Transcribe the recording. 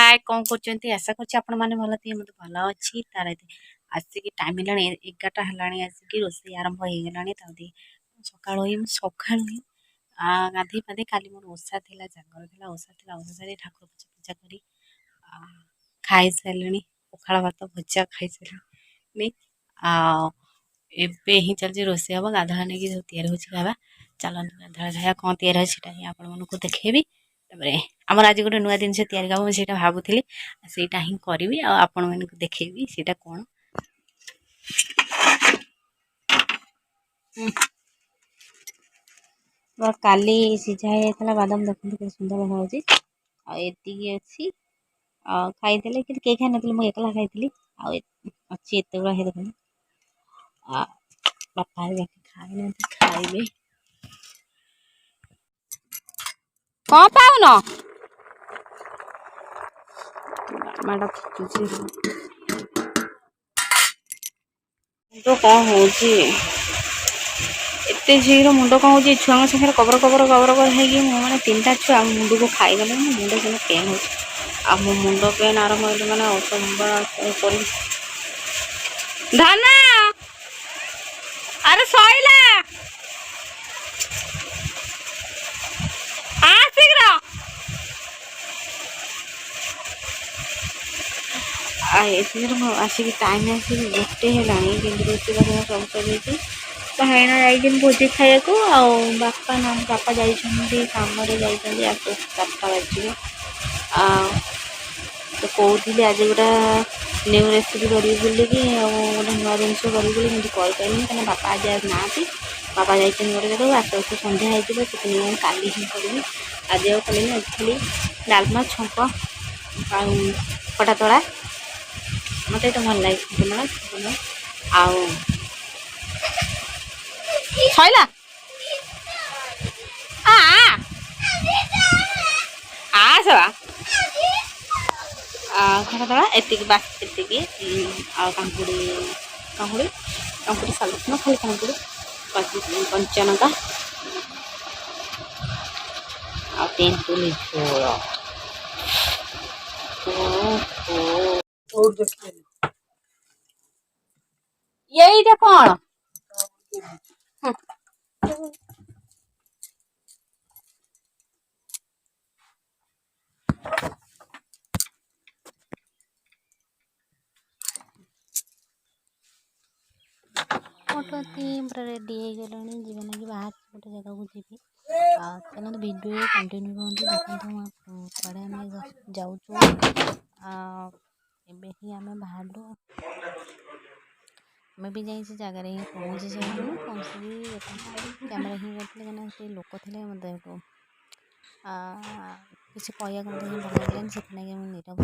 हाय कौन करछंती आशा करछि आपण माने भलो थिए मते भलो अछि तारे आसिकी टाइम हेलाणी 11टा हेलाणी आसिकी रोषेई आरंभ हो गेलाणी तादी सकाळो गाधी पाधी काली मोर ओसा थिला जागर थिला ओसा सारी ठाकुर पूजा करी खाई सारलेनी पखाळ भात भजा खाई सारलेनी आ एबे ही चलछि रोषेई हबो गाधा ने की तैयार होछि खाबा चलन गाधा खाया कोन तैयार होछि सेटा ही आपण मानको देखेबी तापरे आमर आज गोटे नुआ जिनस तैयारी हम सेटा भाबुथिली सेटा ही करबी आ आपण मानको देखेबी सेटा कोन काली सिझा जाइଥିଲା बादाम देखते के सुंदर होଉଛି आ एतिकी अछि आ खाइदेले कि के खाइ नथिले मु एकला खाइଥିଲି आ अछि एते गुडा हे देखनी आ बापा रे खाइ नथि खाइबे को पाउन माडा तुझी तो कौन होची एते झीरो मुंड कौन होची छुआ संगे कबर है माने तीनटा छुआ मुंड को खाई गले मुंड से पेन हो आ मो मुंड पेन आरंभ होले माने असंबल कर धना अरे सोइला आ शीघ्र आ एतिर आसिक टाइम आसिक गोटे हेलाणी किंतु रोटी बाकी सब सरी भाईना जाइछन भोजी खाया को आ बापा ना बापा जाइछन काम रे जाइछन आ 7टा बाजियो आ तो कहती आज गोटा न्यू रेसिपी करी बोली कि गोटे नुआ जिनस करी बोली मुझे कही पारे क्या बापा आज ना बापा जाइछन गोटे जगह आस आस संध्या हो से काली ही करी आज आ कल आज खाली डालमा छंक आ पटा तला मत ये भल लगे आउ सैला आसवा घर दला एतिक बास एतिक आ कांकुड़ी सालत न खाली कांकुड़ी कंचनका आ तेंतुली झोल यही कौन फोटोती पूरा रेडी हो गलानी जीवन कि बाहर गोटे जगह को जीवी चलो वीडियो कंटिन्यू करते देखो कड़े आम जाऊँ ही आम बाहर आम भी जाइए जगार ही पहुँची सारे पहुँची कैमेरा ही करते लोक थे मत किसी कहूँ मत भल लगे से नीरव